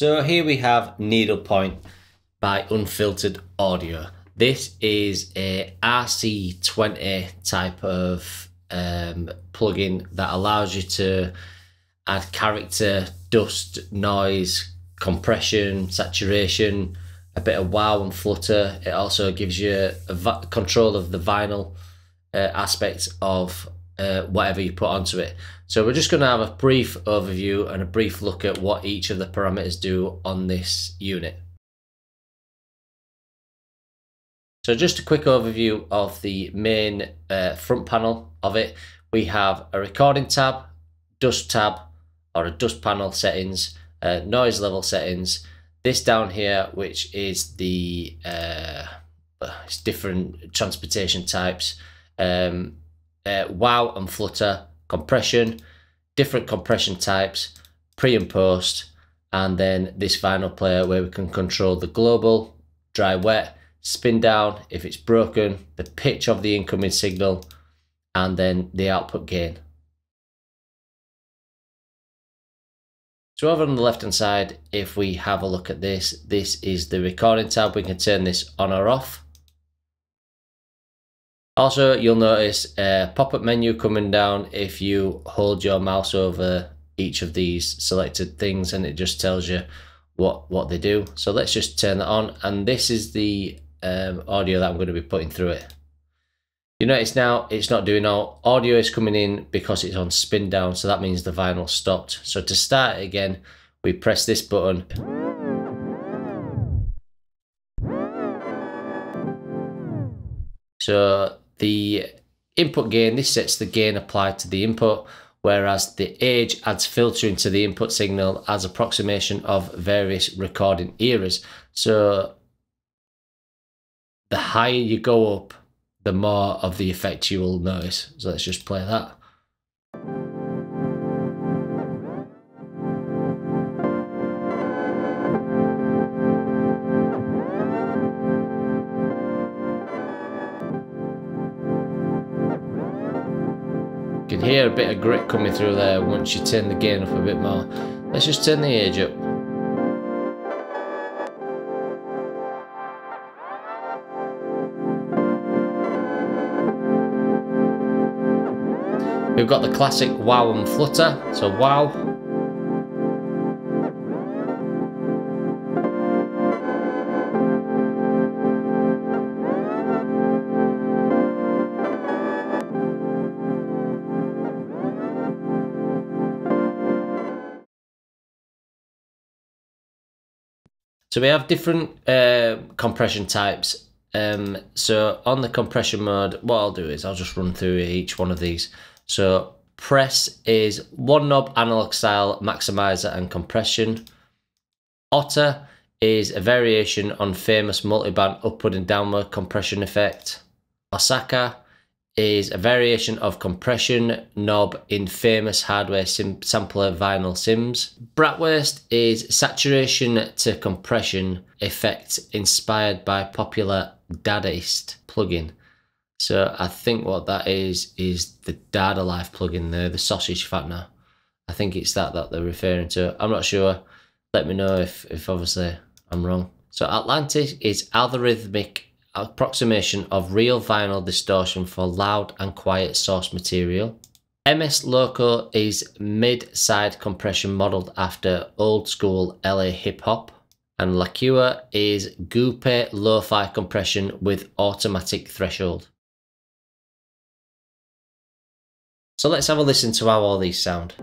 So here we have Needlepoint by Unfiltered Audio. This is a RC20 type of plugin that allows you to add character, dust, noise, compression, saturation, a bit of wow and flutter. It also gives you control of the vinyl aspect of whatever you put onto it. So we're just going to have a brief overview and a brief look at what each of the parameters do on this unit. So just a quick overview of the main front panel of it. We have a recording tab, dust tab or a dust panel settings, noise level settings, this down here which is the it's different transportation types, wow and flutter, compression, different compression types, pre and post, and then this vinyl player where we can control the global, dry wet, spin down if it's broken, the pitch of the incoming signal, and then the output gain. So over on the left hand side, if we have a look at this, this is the recording tab. We can turn this on or off. Also, you'll notice a pop-up menu coming down if you hold your mouse over each of these selected things, and it just tells you what they do. So let's just turn that on, and this is the audio that I'm going to be putting through it. You notice now it's not doing all audio is coming in because it's on spin down, so that means the vinyl stopped. So to start it again, we press this button. So the input gain, this sets the gain applied to the input, whereas the age adds filtering to the input signal as approximation of various recording eras. So the higher you go up, the more of the effect you will notice. So let's just play that. You can hear a bit of grit coming through there once you turn the gain up a bit more. Let's just turn the age up. We've got the classic wow and flutter, so wow. So we have different compression types. So on the compression mode, what I'll do is I'll just run through each one of these. So press is one knob analog style maximizer and compression. Otter is a variation on famous multiband upward and downward compression effect. Osaka is a variation of compression knob in famous hardware sampler vinyl sims. Bratwurst is saturation to compression effect inspired by popular Dadaist plugin. So I think what that is the Dada Life plugin there, the sausage fattener. I think it's that they're referring to. I'm not sure. Let me know if obviously I'm wrong. So Atlantic is algorithmic approximation of real vinyl distortion for loud and quiet source material. MS Loco is mid-side compression modeled after old school LA hip hop. And Lacua is Goope lo-fi compression with automatic threshold. So let's have a listen to how all these sound.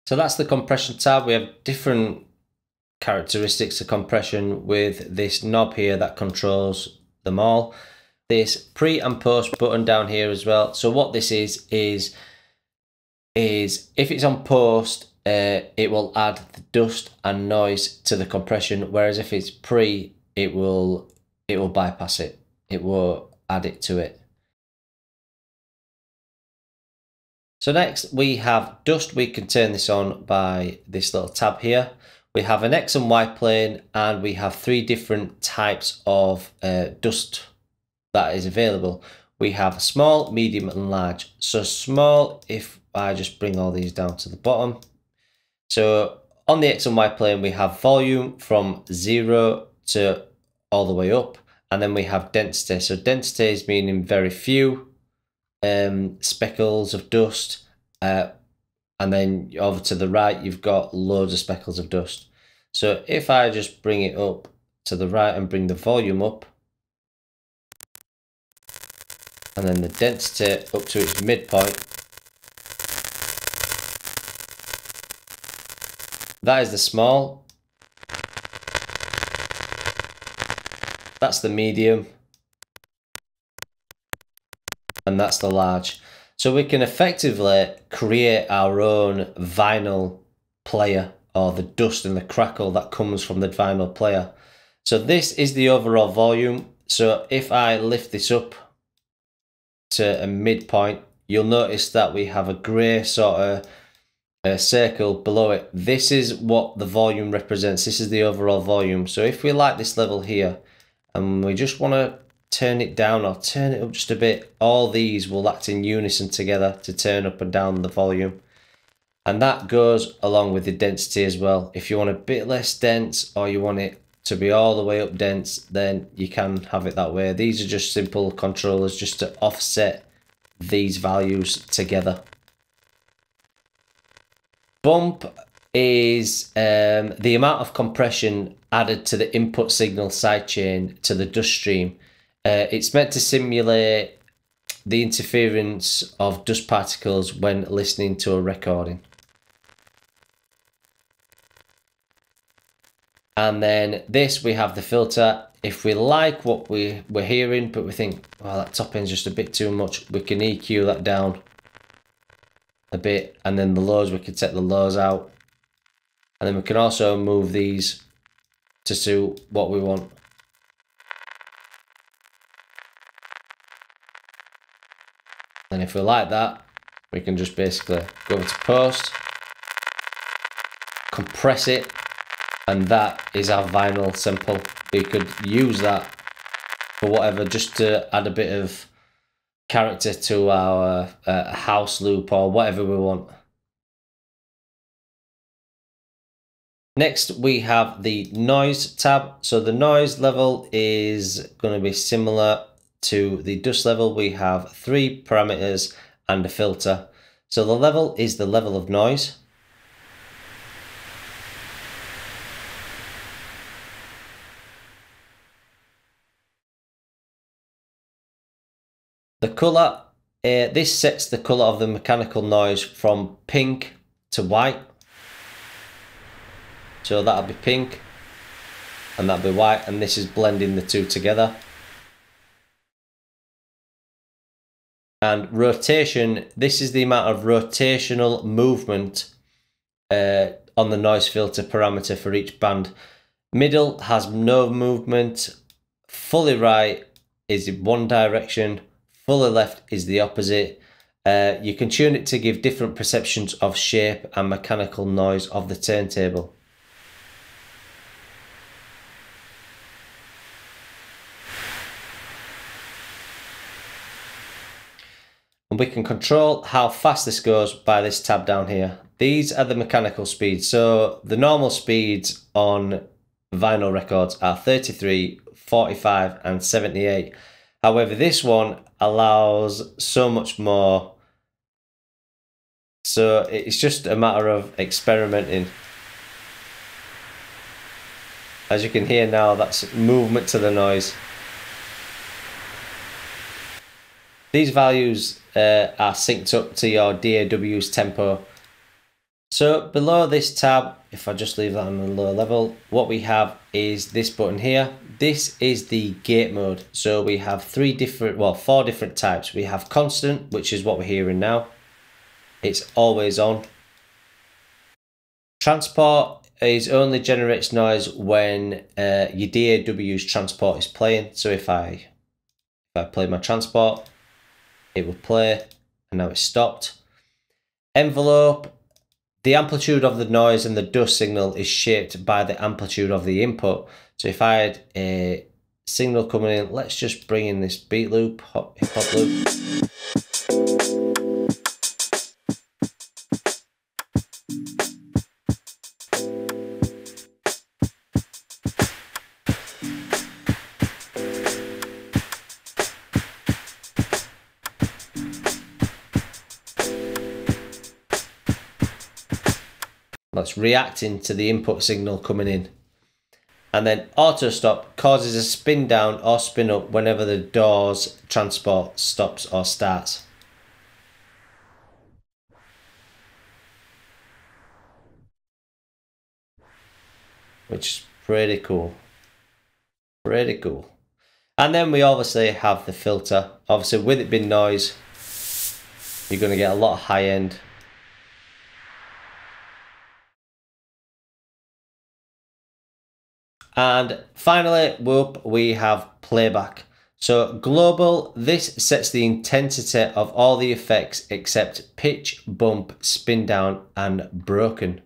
So that's the compression tab. We have different characteristics of compression with this knob here that controls them all. This pre and post button down here as well. So what this is if it's on post, it will add the dust and noise to the compression, whereas if it's pre, it will bypass it. It will add it to it. So next we have dust. We can turn this on by this little tab here. We have an X and Y plane, and we have 3 different types of dust that is available. We have small, medium and large. So small, if I just bring all these down to the bottom. So on the X and Y plane, we have volume from 0 to all the way up. And then we have density. So density is meaning very few speckles of dust, and then over to the right you've got loads of speckles of dust. So if I just bring it up to the right and bring the volume up, and then the density up to its midpoint, that is the small, that's the medium, and that's the large. So we can effectively create our own vinyl player, or the dust and the crackle that comes from the vinyl player. So this is the overall volume. So if I lift this up to a midpoint, you'll notice that we have a grey sort of circle below it. This is what the volume represents. This is the overall volume. So if we like this level here, and we just want to turn it down or turn it up just a bit, all these will act in unison together to turn up and down the volume. And that goes along with the density as well. If you want a bit less dense, or you want it to be all the way up dense, then you can have it that way. These are just simple controllers just to offset these values together. Bump is the amount of compression added to the input signal sidechain to the dust stream. It's meant to simulate the interference of dust particles when listening to a recording. And then this, we have the filter. If we like what we're hearing, but we think, well, that top end's just a bit too much, we can EQ that down a bit. And then the lows, we can take the lows out. And then we can also move these to suit what we want. And if we like that, we can just basically go over to post, compress it, and that is our vinyl sample. We could use that for whatever, just to add a bit of character to our house loop or whatever we want. Next, we have the noise tab. So the noise level is going to be similar to the dust level. We have 3 parameters and a filter. So the level is the level of noise. The color, this sets the color of the mechanical noise from pink to white. So that'll be pink and that'll be white, and this is blending the two together. And rotation, this is the amount of rotational movement on the noise filter parameter for each band. Middle has no movement, fully right is in one direction, fully left is the opposite. You can tune it to give different perceptions of shape and mechanical noise of the turntable. And we can control how fast this goes by this tab down here. These are the mechanical speeds. So the normal speeds on vinyl records are 33, 45 and 78. However, this one allows so much more. So it's just a matter of experimenting. As you can hear now, that's movement to the noise. These values are synced up to your DAW's tempo. So below this tab, if I just leave that on a low level, what we have is this button here. This is the gate mode. So we have four different types. We have constant, which is what we're hearing now. It's always on. Transport is only generates noise when your DAW's transport is playing. So if I play my transport, it will play, and now it's stopped. Envelope. The amplitude of the noise and the dust signal is shaped by the amplitude of the input. So if I had a signal coming in, let's just bring in this beat loop, hip hop loop. That's reacting to the input signal coming in. And then auto stop causes a spin down or spin up whenever the door's transport stops or starts. Which is pretty cool. Pretty cool. And then we obviously have the filter. Obviously with it being noise, you're going to get a lot of high end. And finally, we have playback. So global, this sets the intensity of all the effects except pitch, bump, spin down, and broken.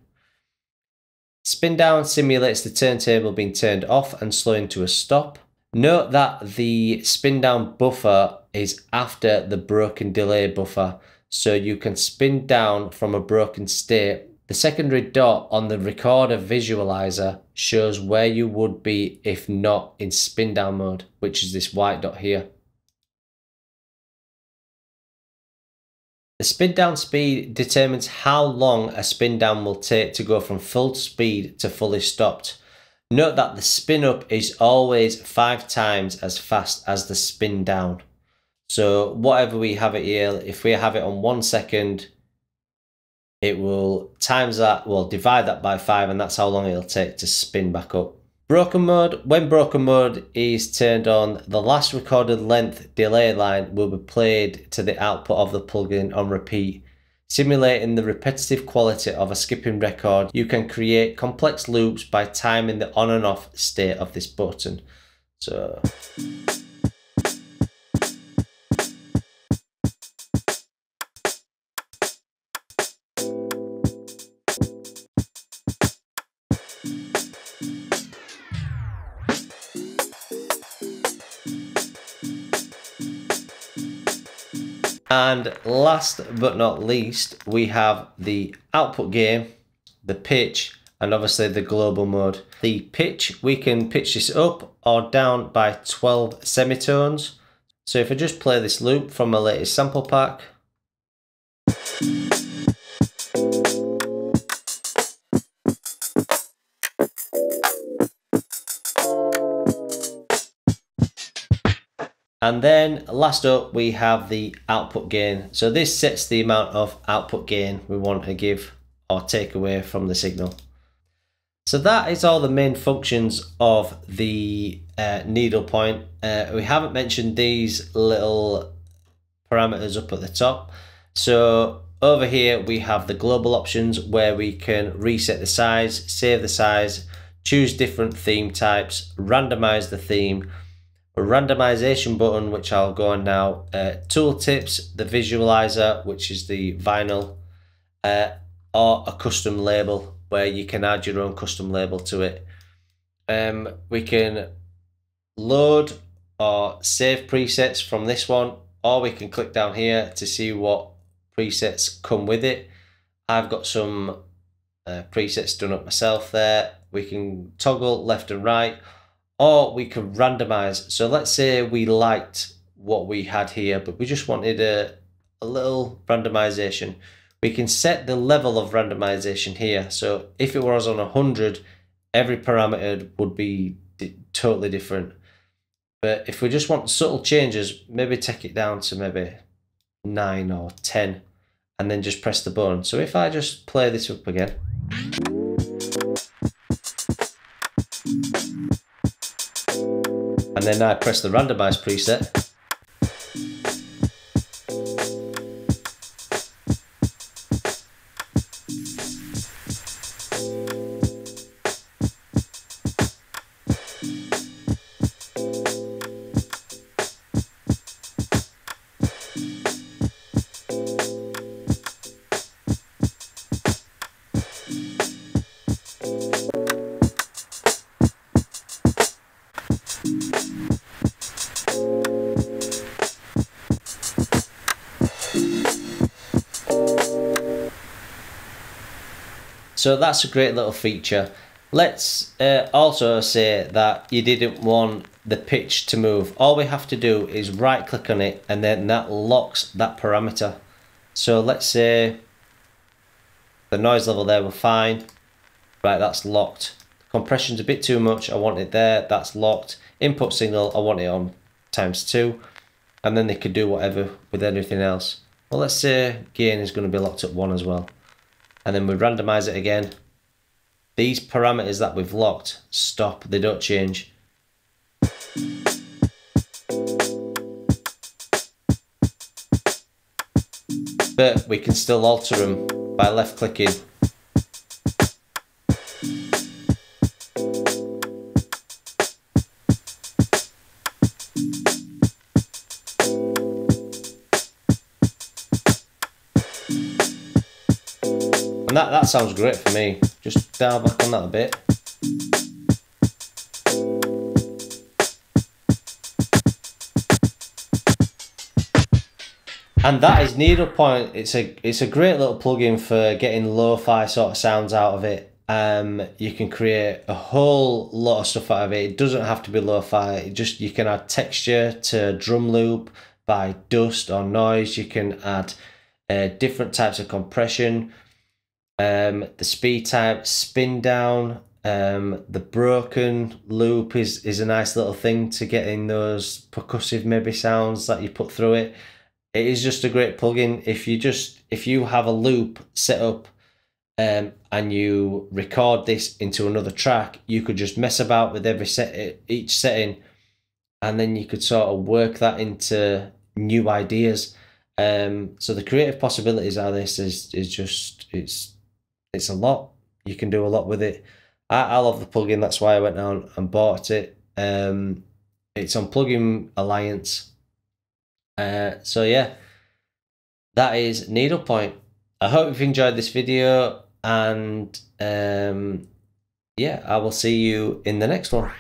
Spin down simulates the turntable being turned off and slowing to a stop. Note that the spin down buffer is after the broken delay buffer, so you can spin down from a broken state. The secondary dot on the recorder visualizer shows where you would be if not in spin down mode, which is this white dot here. The spin down speed determines how long a spin down will take to go from full speed to fully stopped. Note that the spin up is always 5 times as fast as the spin down. So whatever we have it here, if we have it on 1 second, it will divide that by 5, and that's how long it'll take to spin back up. Broken mode. When broken mode is turned on, the last recorded length delay line will be played to the output of the plugin on repeat, simulating the repetitive quality of a skipping record. You can create complex loops by timing the on and off state of this button. So and last but not least, we have the output gain, the pitch, and obviously the global mode. The pitch, we can pitch this up or down by 12 semitones. So if I just play this loop from my latest sample pack. And then last up, we have the output gain. So this sets the amount of output gain we want to give or take away from the signal. So that is all the main functions of the needle point. We haven't mentioned these little parameters up at the top. So over here, we have the global options where we can reset the size, save the size, choose different theme types, randomize the theme, a randomization button, which I'll go on now, tooltips, the visualizer, which is the vinyl, or a custom label where you can add your own custom label to it. We can load or save presets from this one, or we can click down here to see what presets come with it. I've got some presets done up myself there. We can toggle left and right, or we can randomize. So let's say we liked what we had here, but we just wanted a little randomization. We can set the level of randomization here. So if it was on 100, every parameter would be totally different. But if we just want subtle changes, maybe take it down to maybe 9 or 10. and then just press the button. So if I just play this up again, and then I press the randomize preset, so that's a great little feature. Let's also say that you didn't want the pitch to move. All we have to do is right click on it, and then that locks that parameter. So let's say the noise level there, we're fine. Right, that's locked. Compression's a bit too much, I want it there, that's locked. Input signal, I want it on ×2. And then they could do whatever with anything else. Well, let's say gain is going to be locked at 1 as well. And then we randomize it again. These parameters that we've locked stop, they don't change. But we can still alter them by left clicking. And that sounds great for me. Just dial back on that a bit. And that is Needlepoint. It's a great little plugin for getting lo-fi sort of sounds out of it. You can create a whole lot of stuff out of it. It doesn't have to be lo-fi. You can add texture to drum loop by dust or noise. You can add different types of compression. The speed type, spin down, the broken loop is a nice little thing to get in those percussive maybe sounds that you put through it. It is just a great plugin. If you have a loop set up and you record this into another track, you could just mess about with each setting, and then you could sort of work that into new ideas. So the creative possibilities of this is just it's a lot. You can do a lot with it. I love the plugin. That's why I went down and bought it. It's on Plugin Alliance. So yeah, that is Needlepoint. I hope you've enjoyed this video, and yeah, I will see you in the next one.